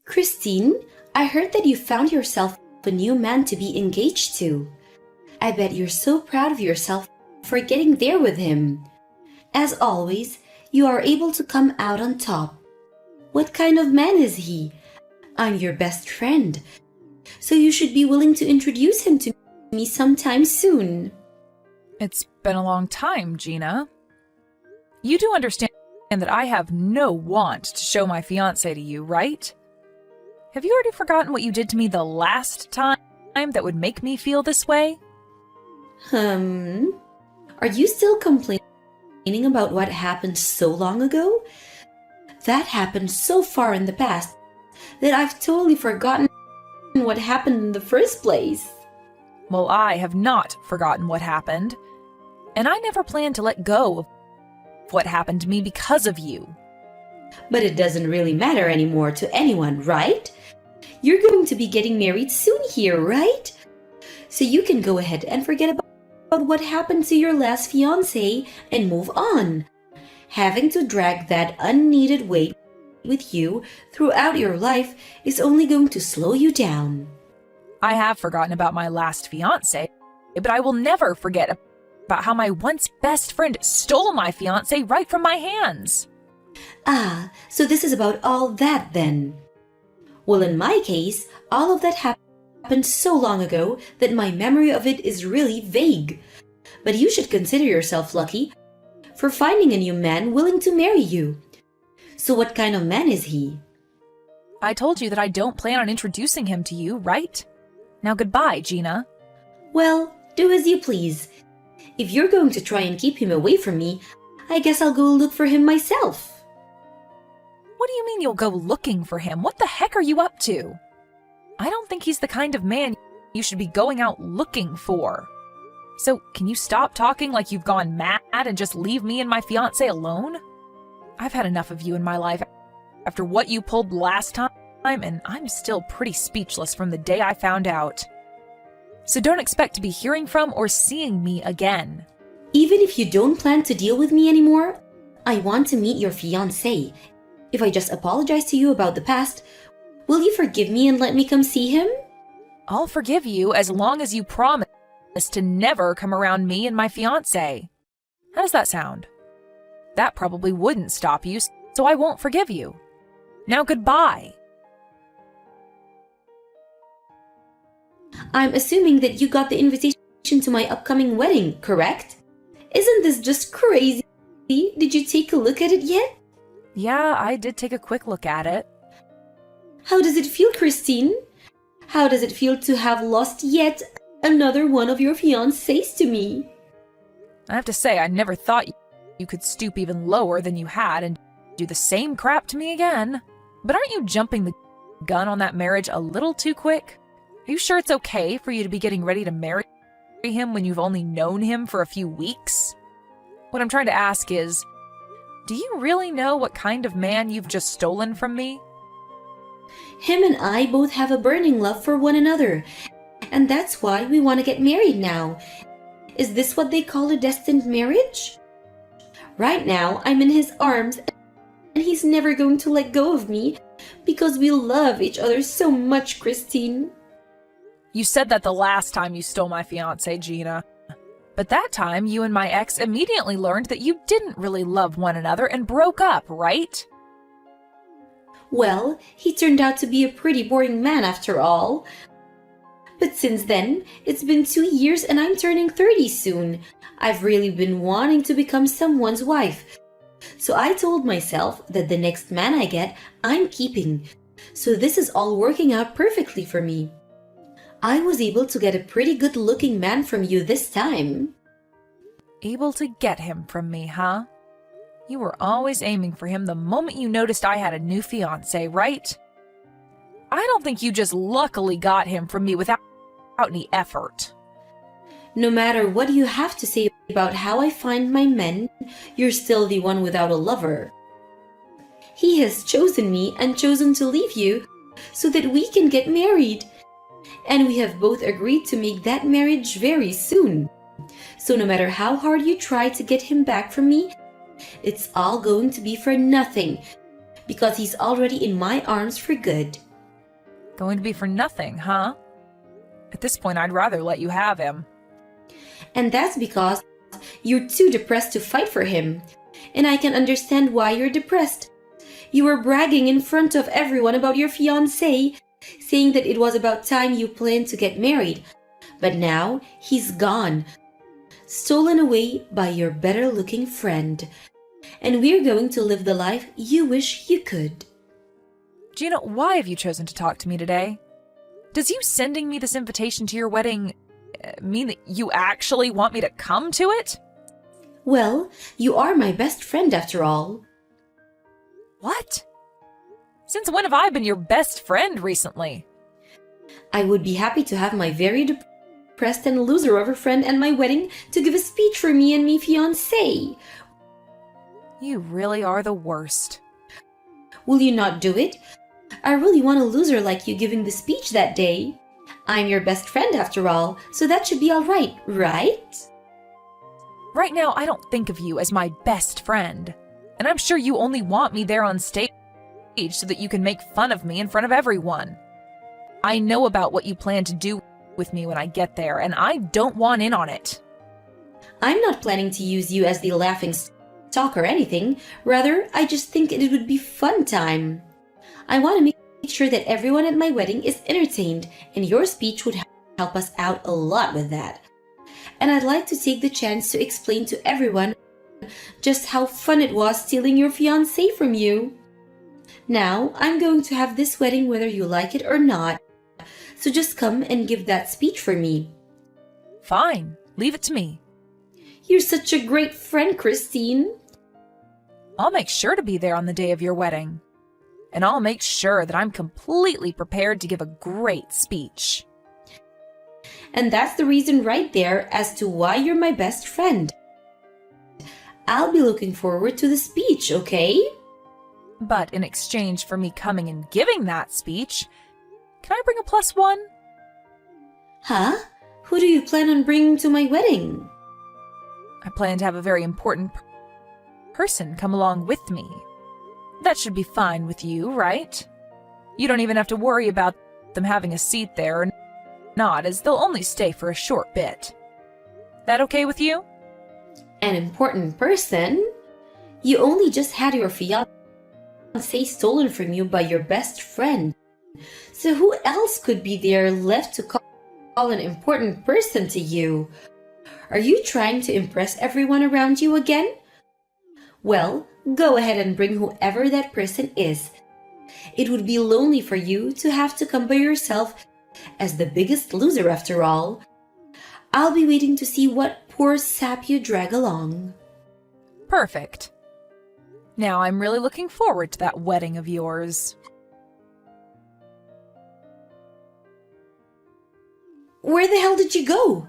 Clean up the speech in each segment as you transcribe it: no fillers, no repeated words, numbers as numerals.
Christine, I heard that you found yourself a new man to be engaged to. I bet you're so proud of yourself for getting there with him. As always, you are able to come out on top. What kind of man is he? I'm your best friend, so you should be willing to introduce him to me sometime soon. It's been a long time, Gina. You do understand that I have no want to show my fiancé to you, right? Have you already forgotten what you did to me the last time that would make me feel this way? Are you still complaining about what happened so long ago? That happened so far in the past that I've totally forgotten what happened in the first place. Well, I have not forgotten what happened, and I never plan to let go of what happened to me because of you. But it doesn't really matter anymore to anyone, right? You're going to be getting married soon here, right? So you can go ahead and forget about what happened to your last fiancé and move on. Having to drag that unneeded weight with you throughout your life is only going to slow you down. I have forgotten about my last fiancé, but I will never forget about how my once best friend stole my fiancé right from my hands. Ah, so this is about all that then. Well, in my case, all of that happened so long ago that my memory of it is really vague. But you should consider yourself lucky for finding a new man willing to marry you. So what kind of man is he? I told you that I don't plan on introducing him to you, right? Now goodbye, Gina. Well, do as you please. If you're going to try and keep him away from me, I guess I'll go look for him myself. What do you mean you'll go looking for him? What the heck are you up to? I don't think he's the kind of man you should be going out looking for. So, can you stop talking like you've gone mad and just leave me and my fiancé alone? I've had enough of you in my life after what you pulled last time, and I'm still pretty speechless from the day I found out. So don't expect to be hearing from or seeing me again. Even if you don't plan to deal with me anymore, I want to meet your fiancé. If I just apologize to you about the past, will you forgive me and let me come see him? I'll forgive you as long as you promise to never come around me and my fiancé. How does that sound? That probably wouldn't stop you, so I won't forgive you. Now goodbye. I'm assuming that you got the invitation to my upcoming wedding, correct? Isn't this just crazy? Did you take a look at it yet? Yeah, I did take a quick look at it. How does it feel, Christine? How does it feel to have lost yet another one of your fiancés to me? I have to say, I never thought you could stoop even lower than you had and do the same crap to me again. But aren't you jumping the gun on that marriage a little too quick? Are you sure it's okay for you to be getting ready to marry him when you've only known him for a few weeks? What I'm trying to ask is, do you really know what kind of man you've just stolen from me? Him and I both have a burning love for one another, and that's why we want to get married now. Is this what they call a destined marriage? Right now, I'm in his arms, and he's never going to let go of me because we love each other so much, Christine. You said that the last time you stole my fiancé, Gina. But that time, you and my ex immediately learned that you didn't really love one another and broke up, right? Well, he turned out to be a pretty boring man after all. But since then, it's been 2 years and I'm turning 30 soon. I've really been wanting to become someone's wife. So I told myself that the next man I get, I'm keeping. So this is all working out perfectly for me. I was able to get a pretty good-looking man from you this time. Able to get him from me, huh? You were always aiming for him the moment you noticed I had a new fiancé, right? I don't think you just luckily got him from me without any effort. No matter what you have to say about how I find my men, you're still the one without a lover. He has chosen me and chosen to leave you so that we can get married. And we have both agreed to make that marriage very soon. So no matter how hard you try to get him back from me, it's all going to be for nothing because he's already in my arms for good. Going to be for nothing, huh? At this point, I'd rather let you have him. And that's because you're too depressed to fight for him. And I can understand why you're depressed. You were bragging in front of everyone about your fiancé, saying that it was about time you planned to get married. But now he's gone, stolen away by your better-looking friend. And we're going to live the life you wish you could. Gina, why have you chosen to talk to me today? Does you sending me this invitation to your wedding mean that you actually want me to come to it? Well, you are my best friend after all. What? Since when have I been your best friend recently? I would be happy to have my very depressed and loser of a friend at my wedding to give a speech for me and me fiancé. You really are the worst. Will you not do it? I really want a loser like you giving the speech that day. I'm your best friend after all, so that should be all right, right? Right now, I don't think of you as my best friend. And I'm sure you only want me there on stage so that you can make fun of me in front of everyone. I know about what you plan to do with me when I get there, and I don't want in on it. I'm not planning to use you as the laughing stock or anything. Rather, I just think it would be fun time. I want to make sure that everyone at my wedding is entertained, and your speech would help us out a lot with that. And I'd like to take the chance to explain to everyone just how fun it was stealing your fiancé from you. Now, I'm going to have this wedding whether you like it or not. So just come and give that speech for me. Fine, leave it to me. You're such a great friend, Christine. I'll make sure to be there on the day of your wedding. And I'll make sure that I'm completely prepared to give a great speech. And that's the reason right there as to why you're my best friend. I'll be looking forward to the speech, okay? But in exchange for me coming and giving that speech, can I bring a +1? Huh? Who do you plan on bringing to my wedding? I plan to have a very important person come along with me. That should be fine with you, right? You don't even have to worry about them having a seat there or not, as they'll only stay for a short bit. That okay with you? An important person? You only just had your fiancé stolen from you by your best friend. So who else could be there left to call an important person to you? Are you trying to impress everyone around you again? Well, go ahead and bring whoever that person is. It would be lonely for you to have to come by yourself as the biggest loser after all. I'll be waiting to see what poor sap you drag along. Perfect. Now I'm really looking forward to that wedding of yours. Where the hell did you go?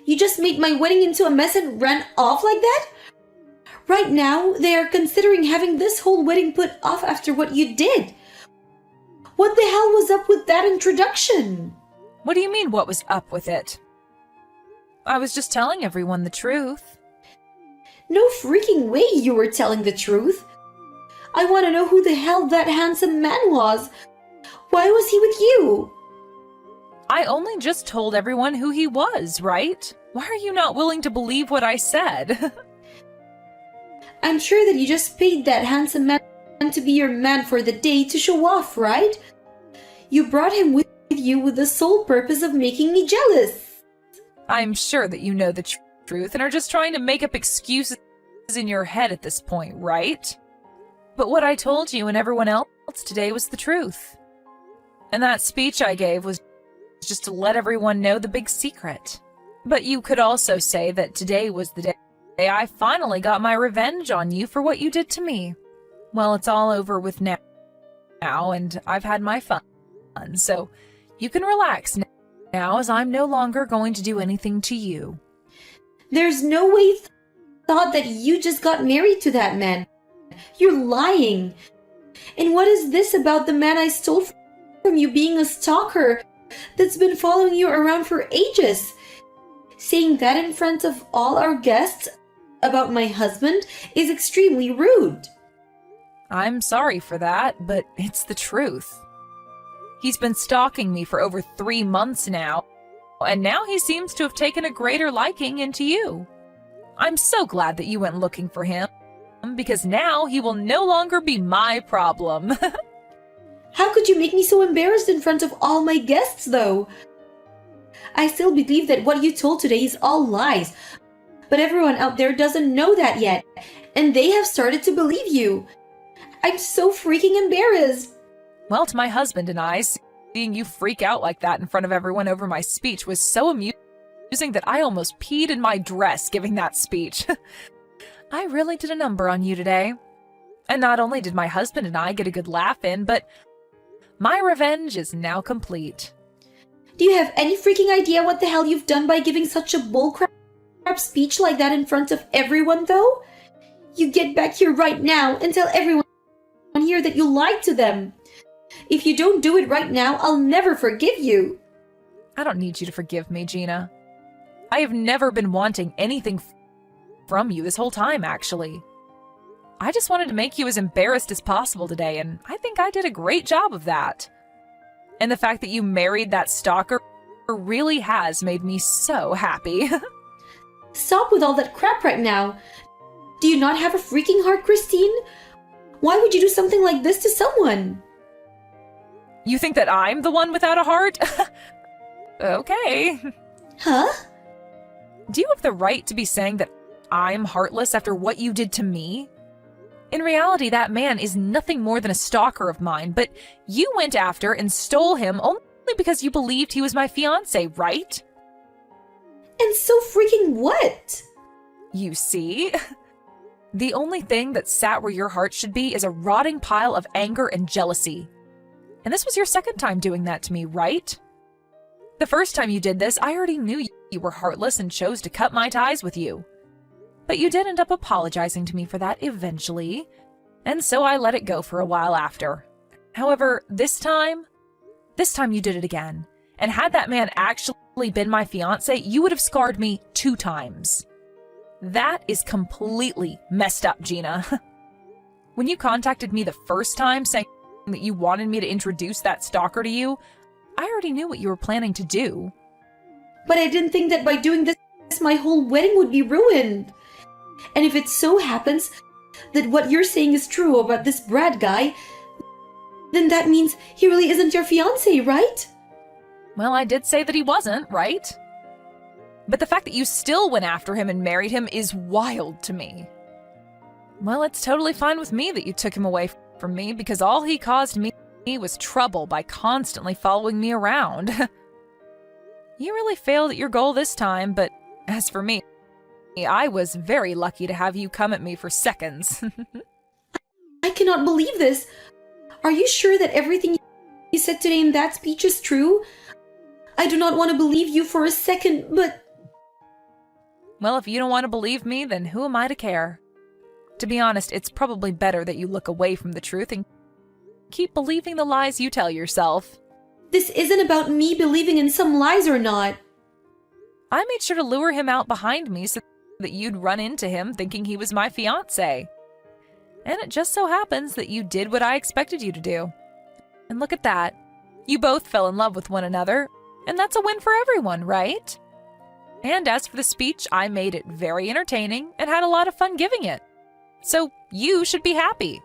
You just made my wedding into a mess and ran off like that? Right now, they are considering having this whole wedding put off after what you did. What the hell was up with that introduction? What do you mean, what was up with it? I was just telling everyone the truth. No freaking way you were telling the truth. I want to know who the hell that handsome man was. Why was he with you? I only just told everyone who he was, right? Why are you not willing to believe what I said? I'm sure that you just paid that handsome man to be your man for the day to show off, right? You brought him with you with the sole purpose of making me jealous. I'm sure that you know the truth and are just trying to make up excuses in your head at this point, right? But what I told you and everyone else today was the truth. And that speech I gave was just to let everyone know the big secret. But you could also say that today was the day I finally got my revenge on you for what you did to me. Well, it's all over with now, and I've had my fun, so you can relax now as I'm no longer going to do anything to you. There's no way thought that you just got married to that man. You're lying. And what is this about the man I stole from you being a stalker that's been following you around for ages? Saying that in front of all our guests about my husband is extremely rude. I'm sorry for that, but it's the truth. He's been stalking me for over 3 months now, and now he seems to have taken a greater liking into you. I'm so glad that you went looking for him, because now he will no longer be my problem. How could you make me so embarrassed in front of all my guests, though? I still believe that what you told today is all lies, but everyone out there doesn't know that yet, and they have started to believe you. I'm so freaking embarrassed. Well, to my husband and I, seeing you freak out like that in front of everyone over my speech was so amusing that I almost peed in my dress giving that speech. I really did a number on you today. And not only did my husband and I get a good laugh in, but my revenge is now complete. Do you have any freaking idea what the hell you've done by giving such a bullcrap speech like that in front of everyone, though? You get back here right now and tell everyone here that you lied to them. If you don't do it right now, I'll never forgive you. I don't need you to forgive me, Gina. I have never been wanting anything from you this whole time, actually. I just wanted to make you as embarrassed as possible today, and I think I did a great job of that. And the fact that you married that stalker really has made me so happy. Stop with all that crap right now. Do you not have a freaking heart, Christine? Why would you do something like this to someone? You think that I'm the one without a heart? Okay. Huh? Do you have the right to be saying that I'm heartless after what you did to me? In reality, that man is nothing more than a stalker of mine, but you went after and stole him only because you believed he was my fiancé, right? And so freaking what? You see? The only thing that sat where your heart should be is a rotting pile of anger and jealousy. And this was your second time doing that to me, right? The first time you did this, I already knew you were heartless and chose to cut my ties with you. But you did end up apologizing to me for that eventually, and so I let it go for a while after. However, this time you did it again. And had that man actually been my fiancé, you would have scarred me 2 times. That is completely messed up, Gina. When you contacted me the first time saying that you wanted me to introduce that stalker to you, I already knew what you were planning to do. But I didn't think that by doing this, my whole wedding would be ruined. And if it so happens that what you're saying is true about this Brad guy, then that means he really isn't your fiancé, right? Well, I did say that he wasn't, right? But the fact that you still went after him and married him is wild to me. Well, it's totally fine with me that you took him away from me because all he caused me was trouble by constantly following me around. You really failed at your goal this time, but as for me, I was very lucky to have you come at me for seconds. I cannot believe this. Are you sure that everything you said today in that speech is true? I do not want to believe you for a second, but... Well, if you don't want to believe me, then who am I to care? To be honest, it's probably better that you look away from the truth and keep believing the lies you tell yourself. This isn't about me believing in some lies or not. I made sure to lure him out behind me so that you'd run into him thinking he was my fiancé. And it just so happens that you did what I expected you to do. And look at that. You both fell in love with one another, and that's a win for everyone, right? And as for the speech, I made it very entertaining and had a lot of fun giving it. So you should be happy.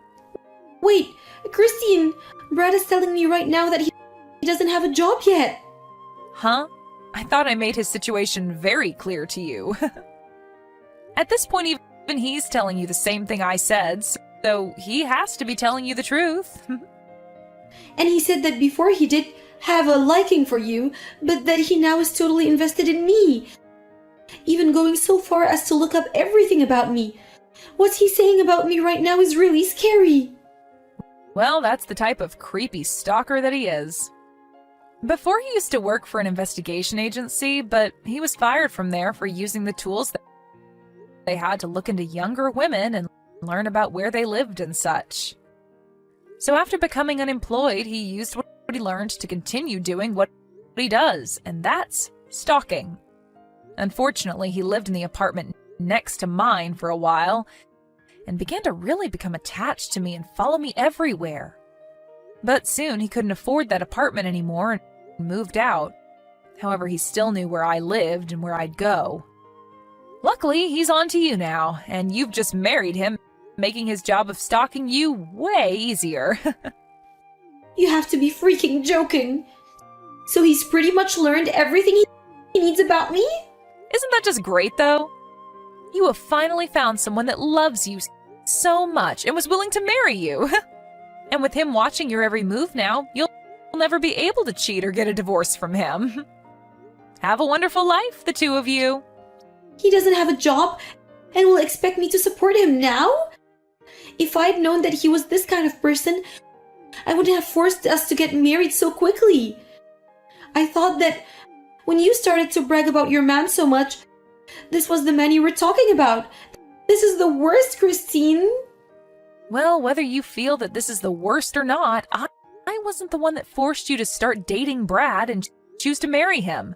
Wait, Christine, Brad is telling me right now that he doesn't have a job yet. Huh? I thought I made his situation very clear to you. At this point, even he's telling you the same thing I said, so he has to be telling you the truth. And he said that before he did have a liking for you, but that he now is totally invested in me. Even going so far as to look up everything about me. What he's saying about me right now is really scary. Well, that's the type of creepy stalker that he is. Before he used to work for an investigation agency, but he was fired from there for using the tools that they had to look into younger women and learn about where they lived and such. So after becoming unemployed, he used what he learned to continue doing what he does, and that's stalking. Unfortunately, he lived in the apartment next to mine for a while and began to really become attached to me and follow me everywhere. But soon he couldn't afford that apartment anymore and moved out. However, he still knew where I lived and where I'd go. Luckily, he's on to you now, and you've just married him, making his job of stalking you way easier. You have to be freaking joking. So he's pretty much learned everything he needs about me? Isn't that just great, though? You have finally found someone that loves you so much and was willing to marry you. And with him watching your every move now, you'll never be able to cheat or get a divorce from him. Have a wonderful life, the two of you. He doesn't have a job and will expect me to support him now? If I'd known that he was this kind of person, I wouldn't have forced us to get married so quickly. I thought that when you started to brag about your man so much, this was the man you were talking about. This is the worst, Christine. Well, whether you feel that this is the worst or not, I wasn't the one that forced you to start dating Brad and choose to marry him.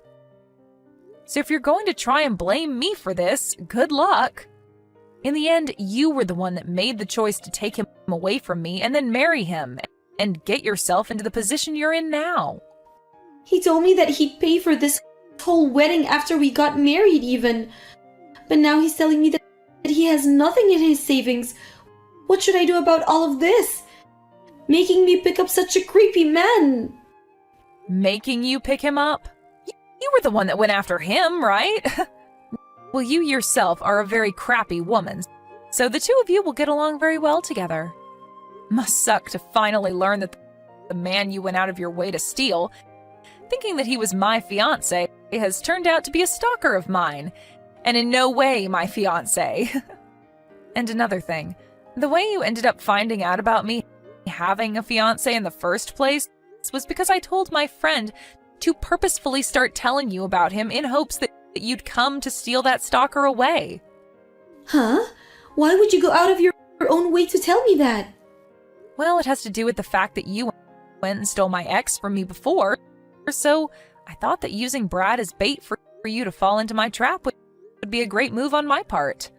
So if you're going to try and blame me for this, good luck. In the end, you were the one that made the choice to take him away from me and then marry him and get yourself into the position you're in now. He told me that he'd pay for this whole wedding after we got married even. But now he's telling me that he has nothing in his savings. What should I do about all of this? Making me pick up such a creepy man. Making you pick him up? You were the one that went after him, right? Well, you yourself are a very crappy woman, so the two of you will get along very well together. Must suck to finally learn that the man you went out of your way to steal, thinking that he was my fiancé, has turned out to be a stalker of mine, and in no way my fiancé. And another thing, the way you ended up finding out about me having a fiancé in the first place was because I told my friend to purposefully start telling you about him in hopes that you'd come to steal that stalker away. Huh? Why would you go out of your own way to tell me that? Well, it has to do with the fact that you went and stole my ex from me before, so I thought that using Brad as bait for you to fall into my trap would be a great move on my part.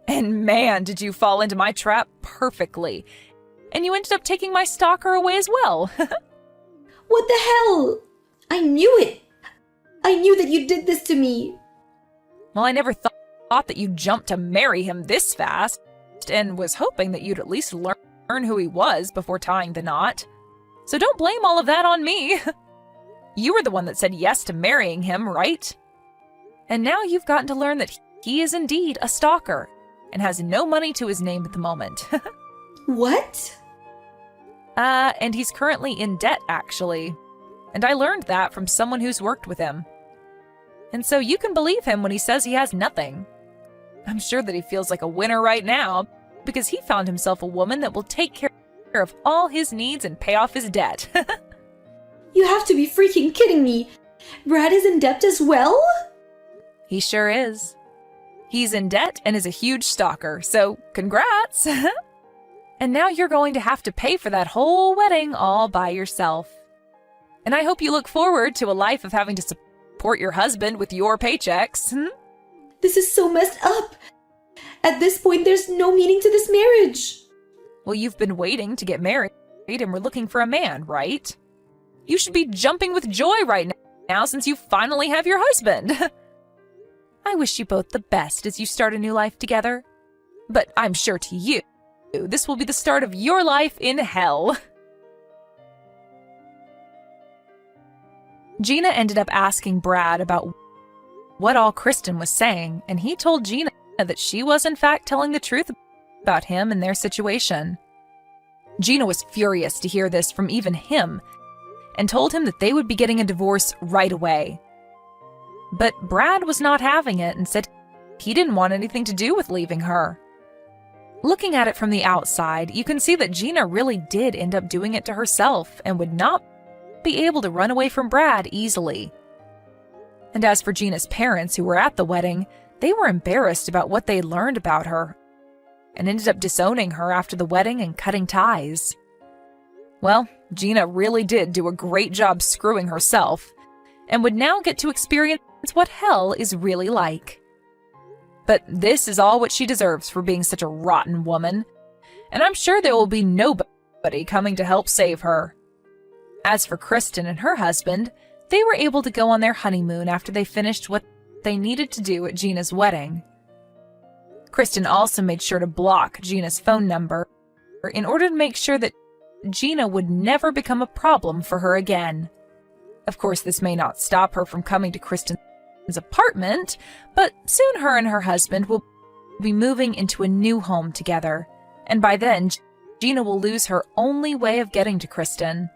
And man, did you fall into my trap perfectly. And you ended up taking my stalker away as well. What the hell? I knew it. I knew that you did this to me. Well, I never thought that you'd jump to marry him this fast, and was hoping that you'd at least learn who he was before tying the knot. So don't blame all of that on me. You were the one that said yes to marrying him, right? And now you've gotten to learn that he is indeed a stalker, and has no money to his name at the moment. What? And he's currently in debt, actually. And I learned that from someone who's worked with him. And so you can believe him when he says he has nothing. I'm sure that he feels like a winner right now, because he found himself a woman that will take care of all his needs and pay off his debt. You have to be freaking kidding me. Brad is in debt as well? He sure is. He's in debt and is a huge stalker, so congrats! And now you're going to have to pay for that whole wedding all by yourself. And I hope you look forward to a life of having to support your husband with your paychecks. This is so messed up. At this point, there's no meaning to this marriage. Well, you've been waiting to get married and we're looking for a man, right? You should be jumping with joy right now since you finally have your husband. I wish you both the best as you start a new life together. But I'm sure to you, this will be the start of your life in hell. Gina ended up asking Brad about what all Kristen was saying, and he told Gina that she was in fact telling the truth about him and their situation. Gina was furious to hear this from even him, and told him that they would be getting a divorce right away. But Brad was not having it and said he didn't want anything to do with leaving her. Looking at it from the outside, you can see that Gina really did end up doing it to herself and would not be able to run away from Brad easily. And as for Gina's parents who were at the wedding, they were embarrassed about what they learned about her and ended up disowning her after the wedding and cutting ties. Well, Gina really did do a great job screwing herself and would now get to experience what hell is really like. But this is all what she deserves for being such a rotten woman, and I'm sure there will be nobody coming to help save her. As for Kristen and her husband, they were able to go on their honeymoon after they finished what they needed to do at Gina's wedding. Kristen also made sure to block Gina's phone number in order to make sure that Gina would never become a problem for her again. Of course, this may not stop her from coming to Kristen's apartment, but soon her and her husband will be moving into a new home together, and by then, Gina will lose her only way of getting to Kristen.